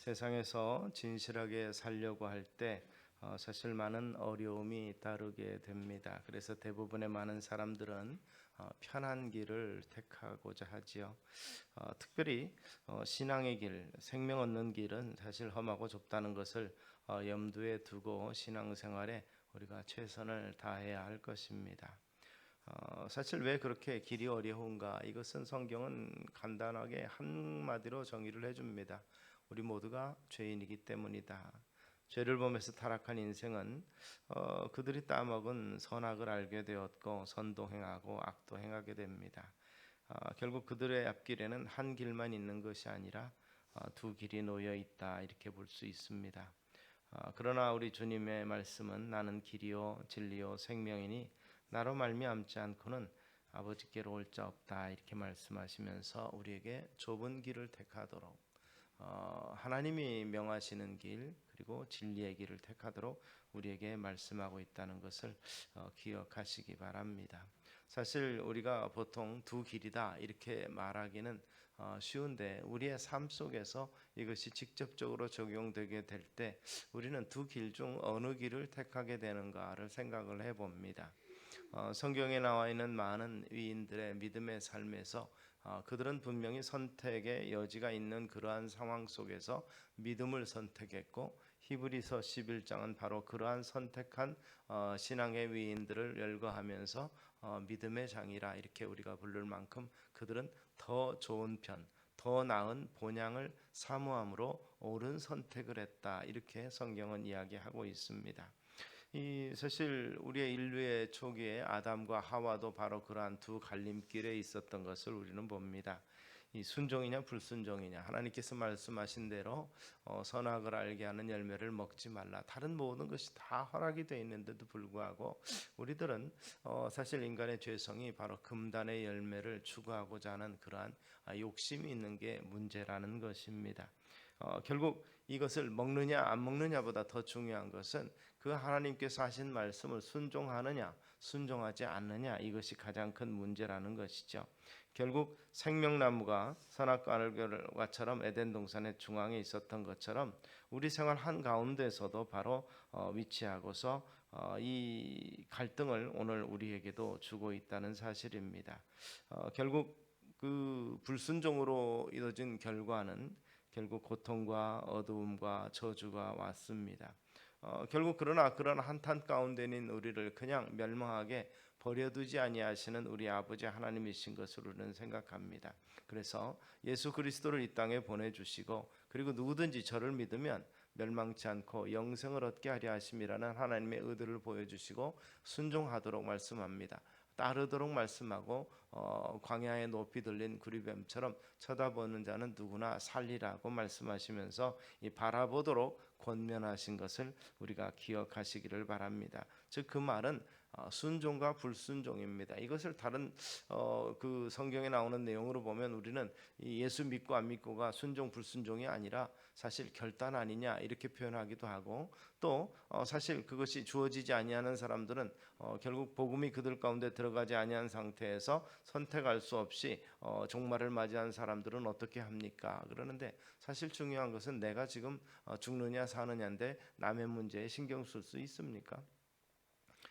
세상에서 진실하게 살려고 할 때 사실 많은 어려움이 따르게 됩니다. 그래서 대부분의 많은 사람들은 편한 길을 택하고자 하지요. 특별히 신앙의 길, 생명 얻는 길은 사실 험하고 좁다는 것을 염두에 두고 신앙생활에 우리가 최선을 다해야 할 것입니다. 사실 왜 그렇게 길이 어려운가? 이것은 성경은 간단하게 한마디로 정의를 해줍니다. 우리 모두가 죄인이기 때문이다. 죄를 범해서 타락한 인생은 그들이 따먹은 선악을 알게 되었고 선도 행하고 악도 행하게 됩니다. 결국 그들의 앞길에는 한 길만 있는 것이 아니라 두 길이 놓여 있다 이렇게 볼 수 있습니다. 그러나 우리 주님의 말씀은 나는 길이요 진리요 생명이니 나로 말미암지 않고는 아버지께로 올 자 없다 이렇게 말씀하시면서 우리에게 좁은 길을 택하도록 하나님이 명하시는 길 그리고 진리의 길을 택하도록 우리에게 말씀하고 있다는 것을 기억하시기 바랍니다. 사실 우리가 보통 두 길이다 이렇게 말하기는 쉬운데 우리의 삶 속에서 이것이 직접적으로 적용되게 될 때 우리는 두 길 중 어느 길을 택하게 되는가를 생각을 해봅니다. 성경에 나와 있는 많은 위인들의 믿음의 삶에서 그들은 분명히 선택의 여지가 있는 그러한 상황 속에서 믿음을 선택했고 히브리서 11장은 바로 그러한 선택한 신앙의 위인들을 열거하면서 믿음의 장이라 이렇게 우리가 부를 만큼 그들은 더 좋은 편, 더 나은 본향을 사모함으로 옳은 선택을 했다 이렇게 성경은 이야기하고 있습니다. 이 사실 우리의 인류의 초기에 아담과 하와도 바로 그러한 두 갈림길에 있었던 것을 우리는 봅니다. 이 순종이냐 불순종이냐 하나님께서 말씀하신 대로 선악을 알게 하는 열매를 먹지 말라 다른 모든 것이 다 허락이 되어 있는데도 불구하고 우리들은 사실 인간의 죄성이 바로 금단의 열매를 추구하고자 하는 그러한 욕심이 있는 게 문제라는 것입니다. 결국 이것을 먹느냐 안 먹느냐보다 더 중요한 것은 그 하나님께서 하신 말씀을 순종하느냐 순종하지 않느냐 이것이 가장 큰 문제라는 것이죠. 결국 생명나무가 선악과 알과처럼 에덴 동산의 중앙에 있었던 것처럼 우리 생활 한가운데서도 바로 위치하고서 이 갈등을 오늘 우리에게도 주고 있다는 사실입니다. 결국 그 불순종으로 이뤄진 결과는 결국 고통과 어두움과 저주가 왔습니다. 결국 그러나 그런 한탄 가운데 있는 우리를 그냥 멸망하게 버려두지 아니하시는 우리 아버지 하나님이신 것을 우리는 생각합니다. 그래서 예수 그리스도를 이 땅에 보내주시고 그리고 누구든지 저를 믿으면 멸망치 않고 영생을 얻게 하려 하심이라는 하나님의 의도를 보여주시고 순종하도록 말씀합니다. 따르도록 말씀하고 광야에 높이 들린 구리뱀처럼 쳐다보는 자는 누구나 살리라고 말씀하시면서 이 바라보도록 권면하신 것을 우리가 기억하시기를 바랍니다. 즉 그 말은 순종과 불순종입니다. 이것을 다른 그 성경에 나오는 내용으로 보면 우리는 예수 믿고 안 믿고가 순종 불순종이 아니라 사실 결단 아니냐 이렇게 표현하기도 하고 또 사실 그것이 주어지지 아니하는 사람들은 결국 복음이 그들 가운데 들어가지 아니한 상태에서 선택할 수 없이 종말을 맞이한 사람들은 어떻게 합니까? 그러는데 사실 중요한 것은 내가 지금 죽느냐 사느냐인데 남의 문제에 신경 쓸 수 있습니까?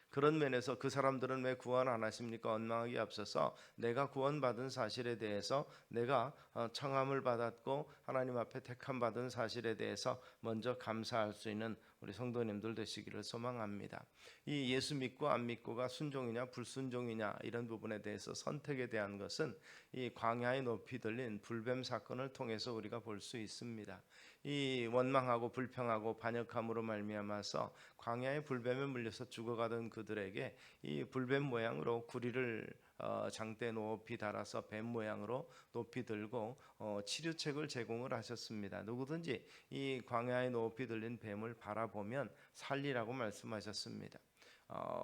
그런 면에서 그 사람들은 왜 구원 안 하십니까? 원망하기 앞서서 내가 구원받은 사실에 대해서 내가 청함을 받았고 하나님 앞에 택함 받은 사실에 대해서 먼저 감사할 수 있는 우리 성도님들 되시기를 소망합니다. 이 예수 믿고 안 믿고가 순종이냐 불순종이냐 이런 부분에 대해서 선택에 대한 것은 이 광야에 높이 들린 불뱀 사건을 통해서 우리가 볼 수 있습니다. 이 원망하고 불평하고 반역함으로 말미암아서 광야의 불뱀에 물려서 죽어가던 그들에게 이 불뱀 모양으로 구리를 장대 높이 달아서 뱀 모양으로 높이 들고 치료책을 제공을 하셨습니다. 누구든지 이 광야에 높이 들린 뱀을 바라보면 살리라고 말씀하셨습니다.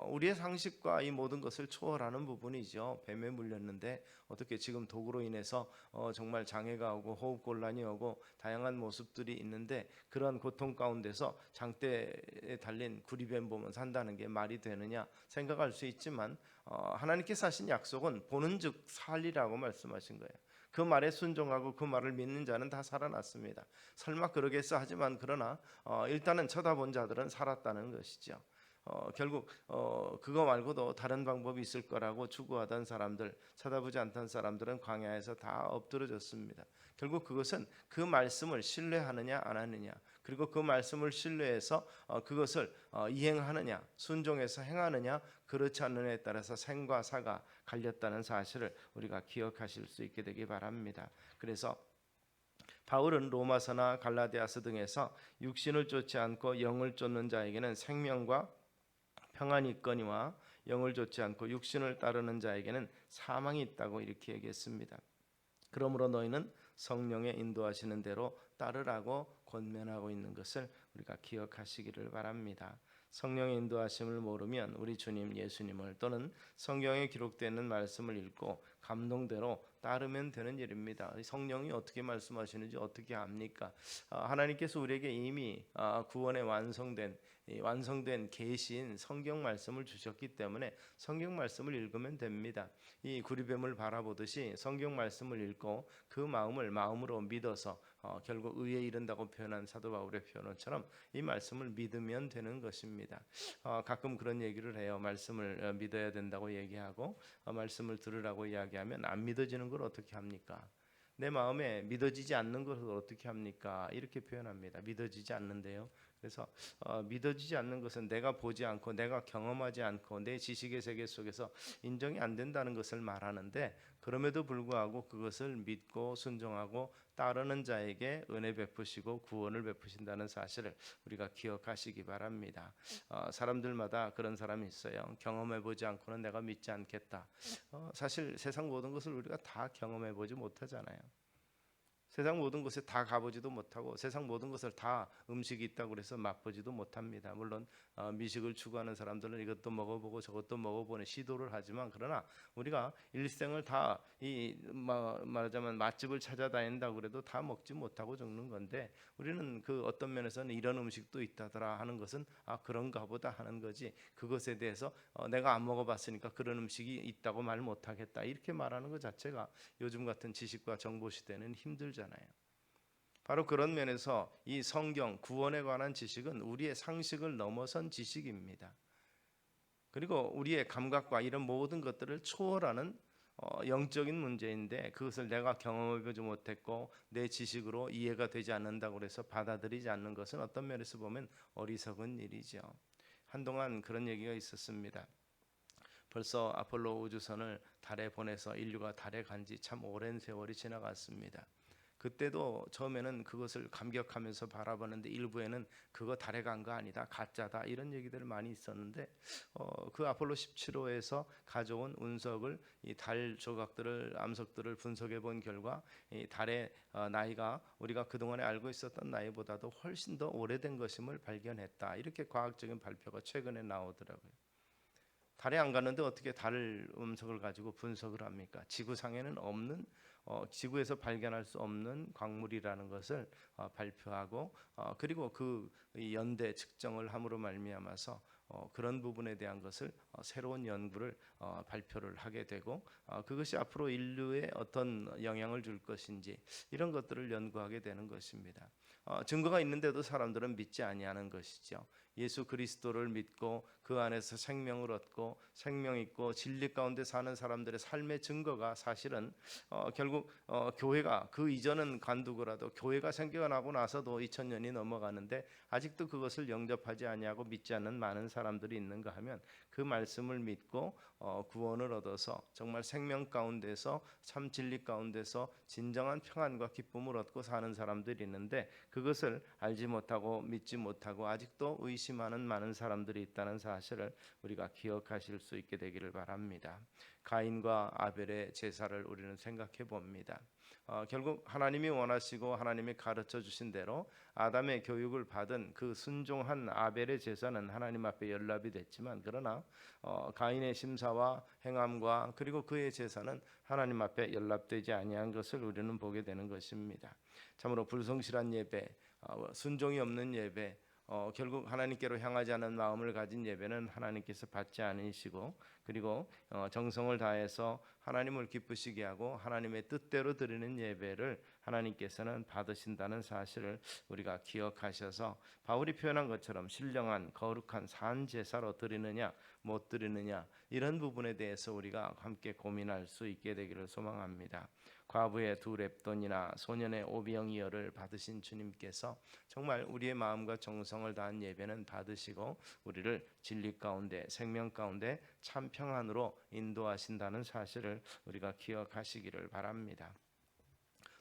우리의 상식과 이 모든 것을 초월하는 부분이죠. 뱀에 물렸는데 어떻게 지금 독으로 인해서 정말 장애가 오고 호흡곤란이 오고 다양한 모습들이 있는데 그런 고통 가운데서 장대에 달린 구리뱀 보면 산다는 게 말이 되느냐 생각할 수 있지만 하나님께서 하신 약속은 보는즉 살리라고 말씀하신 거예요. 그 말에 순종하고 그 말을 믿는 자는 다 살아났습니다. 설마 그러겠어 하지만 그러나 일단은 쳐다본 자들은 살았다는 것이죠. 결국 그거 말고도 다른 방법이 있을 거라고 추구하던 사람들, 쳐다보지 않던 사람들은 광야에서 다 엎드러졌습니다. 결국 그것은 그 말씀을 신뢰하느냐 안 하느냐, 그리고 그 말씀을 신뢰해서 그것을 이행하느냐, 순종해서 행하느냐, 그렇지 않느냐에 따라서 생과 사가 갈렸다는 사실을 우리가 기억하실 수 있게 되기 바랍니다. 그래서 바울은 로마서나 갈라디아서 등에서 육신을 쫓지 않고 영을 쫓는 자에게는 생명과 평안이 있거니와 영을 좇지 않고 육신을 따르는 자에게는 사망이 있다고 이렇게 얘기했습니다. 그러므로 너희는 성령의 인도하시는 대로 따르라고 권면하고 있는 것을 우리가 기억하시기를 바랍니다. 성령의 인도하심을 모르면 우리 주님 예수님을 또는 성경에 기록되어 있는 말씀을 읽고 감동대로 따르면 되는 일입니다. 성령이 어떻게 말씀하시는지 어떻게 압니까? 하나님께서 우리에게 이미 구원의 완성된 계시인 성경 말씀을 주셨기 때문에 성경 말씀을 읽으면 됩니다. 이 구리뱀을 바라보듯이 성경 말씀을 읽고 그 마음을 마음으로 믿어서 결국 의에 이른다고 표현한 사도 바울의 표현처럼 이 말씀을 믿으면 되는 것입니다. 가끔 그런 얘기를 해요. 말씀을 믿어야 된다고 얘기하고 말씀을 들으라고 이야기하면 안 믿어지는 걸 어떻게 합니까? 내 마음에 믿어지지 않는 것을 어떻게 합니까? 이렇게 표현합니다. 믿어지지 않는데요. 그래서 믿어지지 않는 것은 내가 보지 않고 내가 경험하지 않고 내 지식의 세계 속에서 인정이 안 된다는 것을 말하는데, 그럼에도 불구하고 그것을 믿고 순종하고 따르는 자에게 은혜 베푸시고 구원을 베푸신다는 사실을 우리가 기억하시기 바랍니다. 사람들마다 그런 사람이 있어요. 경험해보지 않고는 내가 믿지 않겠다. 사실 세상 모든 것을 우리가 다 경험해보지 못하잖아요. 세상 모든 곳에 다 가보지도 못하고 세상 모든 것을 다 음식이 있다고 그래서 맛보지도 못합니다. 물론 미식을 추구하는 사람들은 이것도 먹어보고 저것도 먹어보는 시도를 하지만, 그러나 우리가 일생을 다 말하자면 맛집을 찾아다닌다고 그래도 다 먹지 못하고 죽는 건데, 우리는 그 어떤 면에서는 이런 음식도 있다더라 하는 것은 그런가 보다 하는 거지, 그것에 대해서 내가 안 먹어봤으니까 그런 음식이 있다고 말 못하겠다 이렇게 말하는 것 자체가 요즘 같은 지식과 정보 시대는 힘들잖아요. 바로 그런 면에서 이 성경 구원에 관한 지식은 우리의 상식을 넘어선 지식입니다. 그리고 우리의 감각과 이런 모든 것들을 초월하는 영적인 문제인데, 그것을 내가 경험해보지 못했고 내 지식으로 이해가 되지 않는다고 해서 받아들이지 않는 것은 어떤 면에서 보면 어리석은 일이죠. 한동안 그런 얘기가 있었습니다. 벌써 아폴로 우주선을 달에 보내서 인류가 달에 간 지 참 오랜 세월이 지나갔습니다. 그때도 처음에는 그것을 감격하면서 바라보는데 일부에는 그거 달에 간 거 아니다, 가짜다 이런 얘기들을 많이 있었는데, 그 아폴로 17호에서 가져온 운석을 이 달 조각들을 암석들을 분석해 본 결과 이 달의 나이가 우리가 그동안에 알고 있었던 나이보다도 훨씬 더 오래된 것임을 발견했다, 이렇게 과학적인 발표가 최근에 나오더라고요. 달에 안 갔는데 어떻게 달 음석을 가지고 분석을 합니까? 지구상에는 없는 지구에서 발견할 수 없는 광물이라는 것을 발표하고 그리고 그 연대 측정을 함으로 말미암아서 그런 부분에 대한 것을 새로운 연구를 발표를 하게 되고 그것이 앞으로 인류에 어떤 영향을 줄 것인지 이런 것들을 연구하게 되는 것입니다. 증거가 있는데도 사람들은 믿지 아니하는 것이죠. 예수 그리스도를 믿고 그 안에서 생명을 얻고 생명 있고 진리 가운데 사는 사람들의 삶의 증거가 사실은 결국 교회가 그 이전은 간두고라도 교회가 생겨나고 나서도 2000년이 넘어가는데 아직도 그것을 영접하지 아니하고 믿지 않는 많은 사람들이 있는가 하면, 그 말씀을 믿고 구원을 얻어서 정말 생명 가운데서 참 진리 가운데서 진정한 평안과 기쁨을 얻고 사는 사람들이 있는데, 그것을 알지 못하고 믿지 못하고 아직도 의심하는 많은 사람들이 있다는 사실을 우리가 기억하실 수 있게 되기를 바랍니다. 가인과 아벨의 제사를 우리는 생각해 봅니다. 결국 하나님이 원하시고 하나님이 가르쳐 주신 대로 아담의 교육을 받은 그 순종한 아벨의 제사는 하나님 앞에 연락이 됐지만, 그러나 가인의 심사와 행함과 그리고 그의 제사는 하나님 앞에 연락되지 아니한 것을 우리는 보게 되는 것입니다. 참으로 불성실한 예배, 순종이 없는 예배, 결국 하나님께로 향하지 않은 마음을 가진 예배는 하나님께서 받지 않으시고, 그리고 정성을 다해서 하나님을 기쁘시게 하고 하나님의 뜻대로 드리는 예배를 하나님께서는 받으신다는 사실을 우리가 기억하셔서 바울이 표현한 것처럼 신령한 거룩한 산 제사로 드리느냐 못 드리느냐, 이런 부분에 대해서 우리가 함께 고민할 수 있게 되기를 소망합니다. 과부의 2렙돈이나 소년의 5병이어를 받으신 주님께서 정말 우리의 마음과 정성을 다한 예배는 받으시고 우리를 진리 가운데 생명 가운데 참 평안으로 인도하신다는 사실을 우리가 기억하시기를 바랍니다.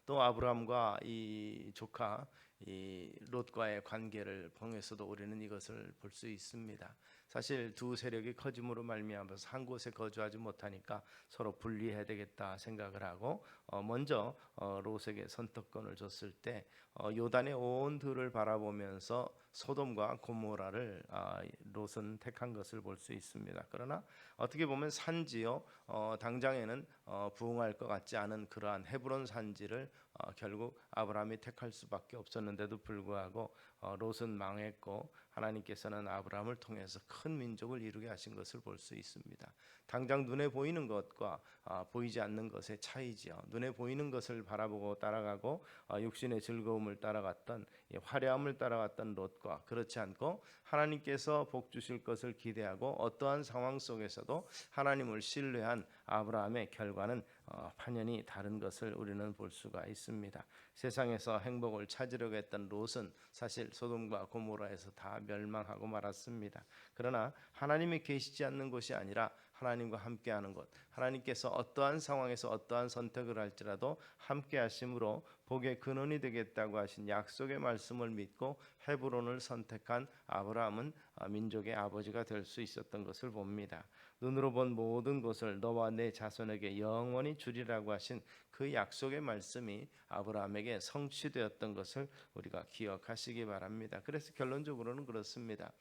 또 아브라함과 이 조카 이 롯과의 관계를 통해서도 우리는 이것을 볼 수 있습니다. 사실 두 세력이 커짐으로 말미암아서 한 곳에 거주하지 못하니까 서로 분리해야 되겠다 생각을 하고 먼저 롯에게 선택권을 줬을 때 요단의 온 들을 바라보면서 소돔과 고모라를 롯은 택한 것을 볼 수 있습니다. 그러나 어떻게 보면 산지요, 당장에는 부흥할 것 같지 않은 그러한 헤브론 산지를 결국 아브라함이 택할 수밖에 없었는데도 불구하고 롯은 망했고 하나님께서는 아브라함을 통해서 큰 민족을 이루게 하신 것을 볼 수 있습니다. 당장 눈에 보이는 것과 보이지 않는 것의 차이지요. 눈에 보이는 것을 바라보고 따라가고 육신의 즐거움을 따라갔던 화려함을 따라갔던 롯과 그렇지 않고 하나님께서 복 주실 것을 기대하고 어떠한 상황 속에서도 하나님을 신뢰한 아브라함의 결과는 판연히 다른 것을 우리는 볼 수가 있습니다. 세상에서 행복을 찾으려고 했던 롯은 사실 소돔과 고모라에서 다 멸망하고 말았습니다. 그러나 하나님이 계시지 않는 곳이 아니라 하나님과 함께하는 것, 하나님께서 어떠한 상황에서 어떠한 선택을 할지라도 함께 하심으로 복의 근원이 되겠다고 하신 약속의 말씀을 믿고 헤브론을 선택한 아브라함은 민족의 아버지가 될 수 있었던 것을 봅니다. 눈으로 본 모든 것을 너와 내 자손에게 영원히 주리라고 하신 그 약속의 말씀이 아브라함에게 성취되었던 것을 우리가 기억하시기 바랍니다. 그래서 결론적으로는 그렇습니다.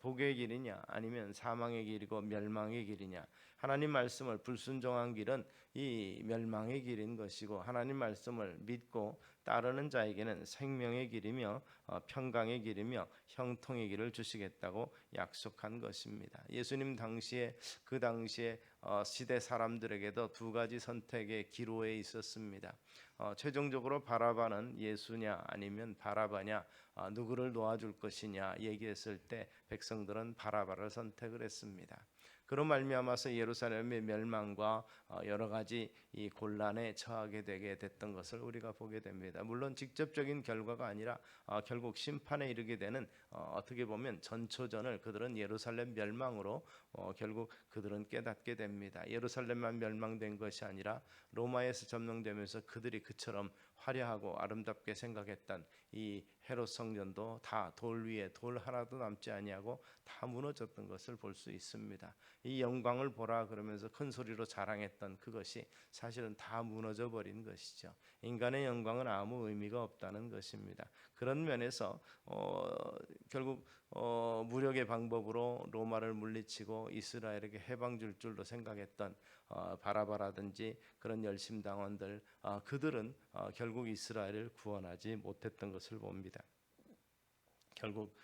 복의 길이냐 아니면 사망의 길이고 멸망의 길이냐, 하나님 말씀을 불순종한 길은 이 멸망의 길인 것이고 하나님 말씀을 믿고 따르는 자에게는 생명의 길이며 평강의 길이며 형통의 길을 주시겠다고 약속한 것입니다. 예수님 당시에 그 당시에 시대 사람들에게도 두 가지 선택의 기로에 있었습니다. 최종적으로 바라바는 예수냐 아니면 바라바냐, 누구를 놓아줄 것이냐 얘기했을 때 백성들은 바라바를 선택을 했습니다. 그로 말미암아서 예루살렘의 멸망과 여러 가지 이 곤란에 처하게 되게 됐던 것을 우리가 보게 됩니다. 물론 직접적인 결과가 아니라 결국 심판에 이르게 되는 어떻게 보면 전초전을 그들은 예루살렘 멸망으로 결국 그들은 깨닫게 됩니다. 예루살렘만 멸망된 것이 아니라 로마에서 점령되면서 그들이 그처럼 화려하고 아름답게 생각했던 이 헤롯 성전도 다 돌 위에 돌 하나도 남지 아니하고 다 무너졌던 것을 볼 수 있습니다. 이 영광을 보라 그러면서 큰 소리로 자랑했던 그것이 사실은 다 무너져 버린 것이죠. 인간의 영광은 아무 의미가 없다는 것입니다. 그런 면에서 결국 무력의 방법으로 로마를 물리치고 이스라엘에게 해방 줄 줄로 생각했던 바라바라든지 그런 열심당원들, 그들은 결국 이스라엘을 구원하지 못했던 것을 봅니다. 결국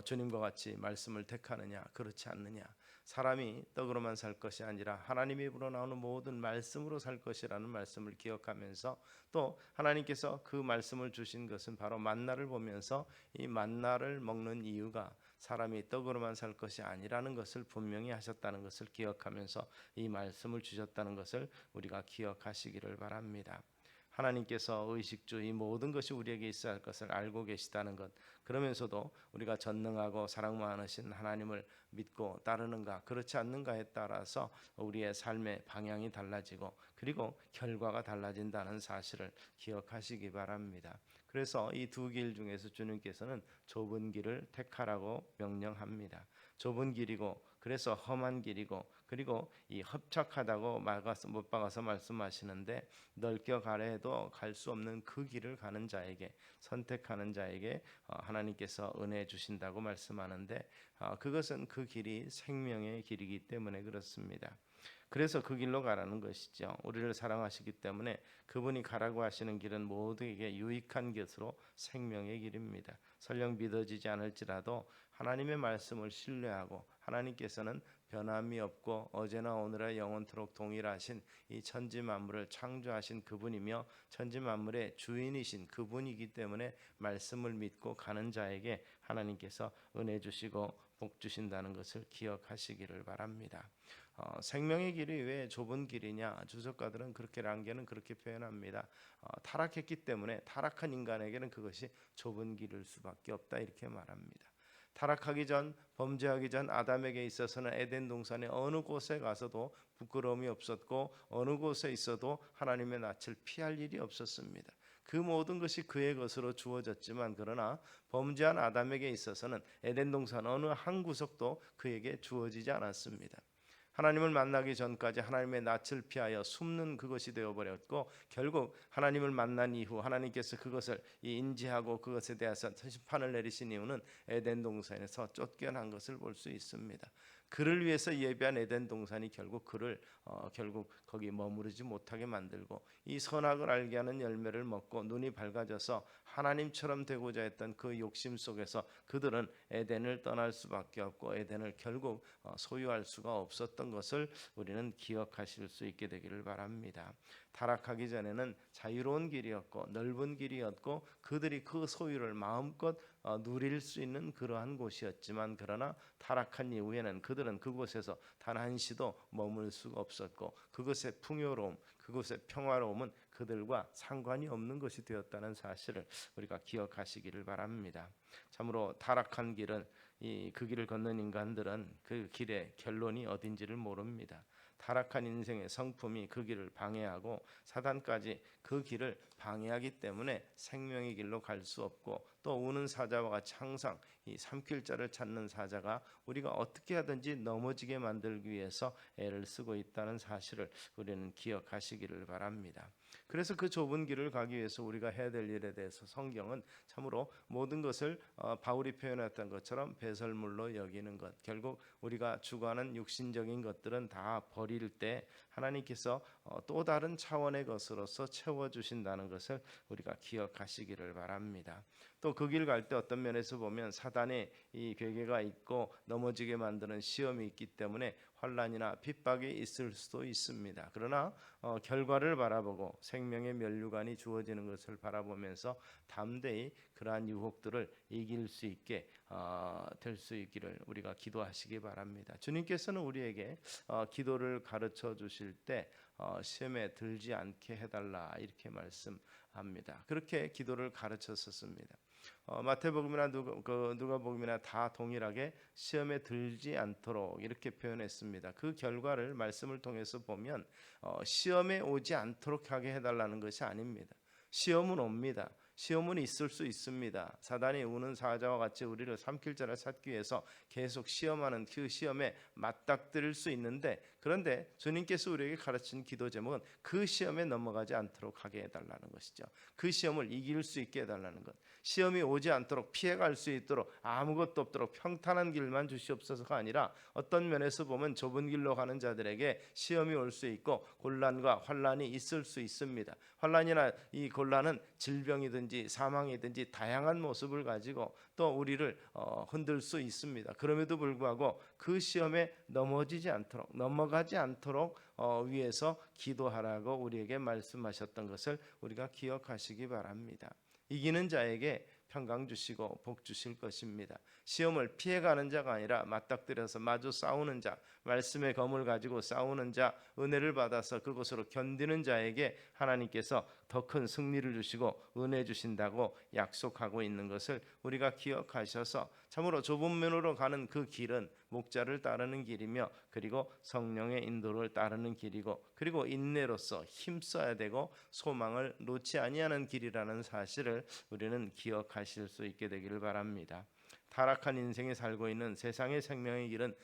주님과 같이 말씀을 택하느냐 그렇지 않느냐, 사람이 떡으로만 살 것이 아니라 하나님의 입으로 나오는 모든 말씀으로 살 것이라는 말씀을 기억하면서 또 하나님께서 그 말씀을 주신 것은 바로 만나를 보면서 이 만나를 먹는 이유가 사람이 떡으로만 살 것이 아니라는 것을 분명히 하셨다는 것을 기억하면서 이 말씀을 주셨다는 것을 우리가 기억하시기를 바랍니다. 하나님께서 의식주의 모든 것이 우리에게 있어야 할 것을 알고 계시다는 것, 그러면서도 우리가 전능하고 사랑 많으신 하나님을 믿고 따르는가 그렇지 않는가에 따라서 우리의 삶의 방향이 달라지고 그리고 결과가 달라진다는 사실을 기억하시기 바랍니다. 그래서 이 두 길 중에서 주님께서는 좁은 길을 택하라고 명령합니다. 좁은 길이고 그래서 험한 길이고 그리고 이 협착하다고 못 박아서 말씀하시는데 넓게 가려 해도 갈 수 없는 그 길을 가는 자에게 선택하는 자에게 하나님께서 은혜 주신다고 말씀하는데 그것은 그 길이 생명의 길이기 때문에 그렇습니다. 그래서 그 길로 가라는 것이죠. 우리를 사랑하시기 때문에 그분이 가라고 하시는 길은 모두에게 유익한 것으로 생명의 길입니다. 설령 믿어지지 않을지라도 하나님의 말씀을 신뢰하고 하나님께서는 변함이 없고 어제나 오늘나 영원토록 동일하신 이 천지 만물을 창조하신 그분이며 천지 만물의 주인이신 그분이기 때문에 말씀을 믿고 가는 자에게 하나님께서 은혜 주시고 복 주신다는 것을 기억하시기를 바랍니다. 생명의 길이 왜 좁은 길이냐? 주석가들은 그렇게 랑게는 그렇게 표현합니다. 타락했기 때문에 타락한 인간에게는 그것이 좁은 길일 수밖에 없다 이렇게 말합니다. 타락하기 전, 범죄하기 전 아담에게 있어서는 에덴 동산의 어느 곳에 가서도 부끄러움이 없었고 어느 곳에 있어도 하나님의 낯을 피할 일이 없었습니다. 그 모든 것이 그의 것으로 주어졌지만 그러나 범죄한 아담에게 있어서는 에덴 동산 어느 한 구석도 그에게 주어지지 않았습니다. 하나님을 만나기 전까지 하나님의 낯을 피하여 숨는 그것이 되어버렸고 결국 하나님을 만난 이후 하나님께서 그것을 인지하고 그것에 대해서 심판을 내리신 이유는 에덴 동산에서 쫓겨난 것을 볼 수 있습니다. 그를 위해서 예비한 에덴 동산이 결국 그를 결국 거기 머무르지 못하게 만들고 이 선악을 알게 하는 열매를 먹고 눈이 밝아져서 하나님처럼 되고자 했던 그 욕심 속에서 그들은 에덴을 떠날 수밖에 없고 에덴을 결국 소유할 수가 없었던 것을 우리는 기억하실 수 있게 되기를 바랍니다. 타락하기 전에는 자유로운 길이었고 넓은 길이었고 그들이 그 소유를 마음껏 누릴 수 있는 그러한 곳이었지만 그러나 타락한 이후에는 그들은 그곳에서 단 한시도 머물 수가 없었고 그것의 풍요로움, 그것의 평화로움은 그들과 상관이 없는 것이 되었다는 사실을 우리가 기억하시기를 바랍니다. 참으로 타락한 길은 그 길을 걷는 인간들은 그 길의 결론이 어딘지를 모릅니다. 타락한 인생의 성품이 그 길을 방해하고 사단까지 그 길을 방해하기 때문에 생명의 길로 갈 수 없고 또 우는 사자와 같이 항상 이 삼킬자를 찾는 사자가 우리가 어떻게 하든지 넘어지게 만들기 위해서 애를 쓰고 있다는 사실을 우리는 기억하시기를 바랍니다. 그래서 그 좁은 길을 가기 위해서 우리가 해야 될 일에 대해서 성경은 참으로 모든 것을 바울이 표현했던 것처럼 배설물로 여기는 것, 결국 우리가 추구하는 육신적인 것들은 다 버릴 때 하나님께서 또 다른 차원의 것으로서 채워주신다는 것을 우리가 기억하시기를 바랍니다. 또 그 길 갈 때 어떤 면에서 보면 사단의 이 괴계가 있고 넘어지게 만드는 시험이 있기 때문에 환난이나 핍박이 있을 수도 있습니다. 그러나 결과를 바라보고 생명의 면류관이 주어지는 것을 바라보면서 담대히 그러한 유혹들을 이길 수 있게 될 수 있기를 우리가 기도하시기 바랍니다. 주님께서는 우리에게 기도를 가르쳐 주실 때 시험에 들지 않게 해달라 이렇게 말씀합니다. 그렇게 기도를 가르쳤었습니다. 마태복음이나 누가복음이나 다 동일하게 시험에 들지 않도록 이렇게 표현했습니다. 그 결과를 말씀을 통해서 보면 시험에 오지 않도록 하게 해달라는 것이 아닙니다. 시험은 옵니다. 시험은 있을 수 있습니다. 사단이 우는 사자와 같이 우리를 삼킬 자를 찾기 위해서 계속 시험하는 그 시험에 맞닥뜨릴 수 있는데 그런데 주님께서 우리에게 가르친 기도 제목은 그 시험에 넘어가지 않도록 하게 해달라는 것이죠. 그 시험을 이길 수 있게 해달라는 것. 시험이 오지 않도록 피해갈 수 있도록 아무것도 없도록 평탄한 길만 주시옵소서가 아니라 어떤 면에서 보면 좁은 길로 가는 자들에게 시험이 올 수 있고 곤란과 환난이 있을 수 있습니다. 환난이나 이 곤란은 질병이든지 사망이든지 다양한 모습을 가지고 또 우리를 흔들 수 있습니다. 그럼에도 불구하고 그 시험에 넘어가지 않도록 위해서 기도하라고 우리에게 말씀하셨던 것을 우리가 기억하시기 바랍니다. 이기는 자에게 평강 주시고 복 주실 것입니다. 시험을 피해가는 자가 아니라 맞닥뜨려서 마주 싸우는 자, 말씀의 검을 가지고 싸우는 자, 은혜를 받아서 그것으로 견디는 자에게 하나님께서 더 큰 승리를 주시고 은혜 주신다고 약속하고 있는 것을 우리가 기억하셔서 참으로 좁은 면으로 가는 그 길은 목자를 따르는 길이며 그리고 성령의 인도를 따르는 길이고 그리고 인내로서 힘써야 되고 소망을 놓지 아니하는 길이라는 사실을 우리는 기억하실 수 있게 되기를 바랍니다. 타락한 인생에 살고 있는 세상의 생명의 길은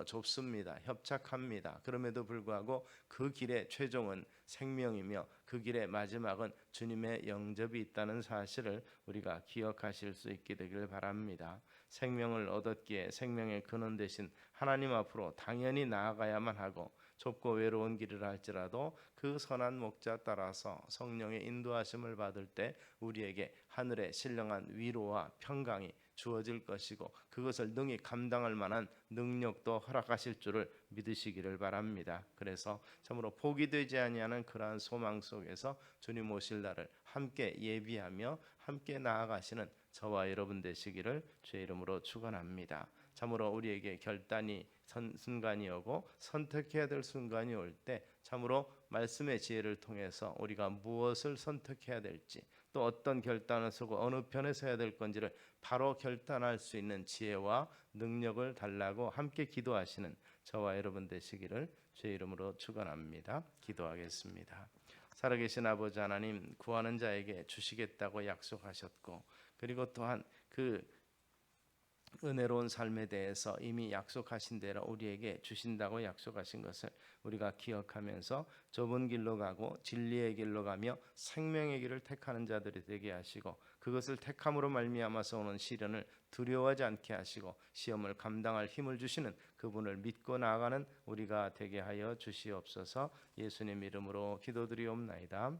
좁습니다. 협착합니다. 그럼에도 불구하고 그 길의 최종은 생명이며 그 길의 마지막은 주님의 영접이 있다는 사실을 우리가 기억하실 수 있게 되기를 바랍니다. 생명을 얻었기에 생명의 근원 되신 하나님 앞으로 당연히 나아가야만 하고 좁고 외로운 길을 할지라도 그 선한 목자 따라서 성령의 인도하심을 받을 때 우리에게 하늘의 신령한 위로와 평강이 주어질 것이고 그것을 능히 감당할 만한 능력도 허락하실 줄을 믿으시기를 바랍니다. 그래서 참으로 포기되지 아니하는 그러한 소망 속에서 주님 오실 날을 함께 예비하며 함께 나아가시는 저와 여러분 되시기를 주의 이름으로 축원합니다. 참으로 우리에게 결단이 순간이 오고 선택해야 될 순간이 올 때 참으로 말씀의 지혜를 통해서 우리가 무엇을 선택해야 될지 또 어떤 결단을 서고 어느 편에 서야 될 건지를 바로 결단할 수 있는 지혜와 능력을 달라고 함께 기도하시는 저와 여러분 되시기를 주의 이름으로 축원합니다. 기도하겠습니다. 살아계신 아버지 하나님, 구하는 자에게 주시겠다고 약속하셨고 그리고 또한 그 은혜로운 삶에 대해서 이미 약속하신 대로 우리에게 주신다고 약속하신 것을 우리가 기억하면서 좁은 길로 가고 진리의 길로 가며 생명의 길을 택하는 자들이 되게 하시고 그것을 택함으로 말미암아서 오는 시련을 두려워하지 않게 하시고 시험을 감당할 힘을 주시는 그분을 믿고 나아가는 우리가 되게 하여 주시옵소서. 예수님 이름으로 기도드리옵나이다.